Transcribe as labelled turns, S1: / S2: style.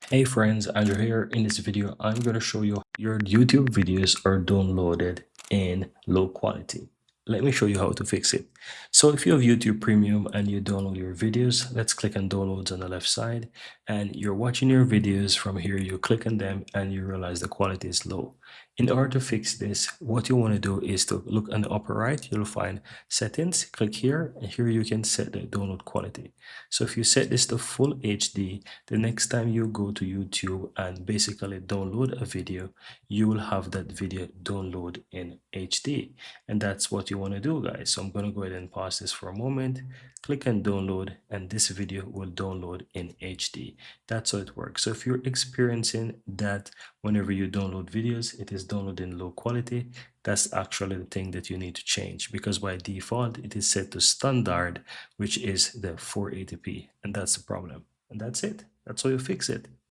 S1: Hey friends, Andrew here. In this video, I'm going to show you your YouTube videos are downloaded in low quality. Let me show you how to fix it. So if you have YouTube Premium and you download your videos, let's click on downloads on the left side, and you're watching your videos from here. You click on them and you realize the quality is low. In order to fix this, what you want to do is to look on the upper right. You'll find settings. Click here, and here you can set the download quality. So if you set this to full HD, the next time you go to YouTube and basically download a video, you will have that video download in HD. And that's what you want to do, guys. So I'm going to go ahead and pause this for a moment, click on download, and this video will download in HD. That's how it works. So if you're experiencing that whenever you download videos, it is downloaded in low quality, that's actually the thing that you need to change, because by default, it is set to standard, which is the 480p, and that's the problem. And that's it. That's how you fix it.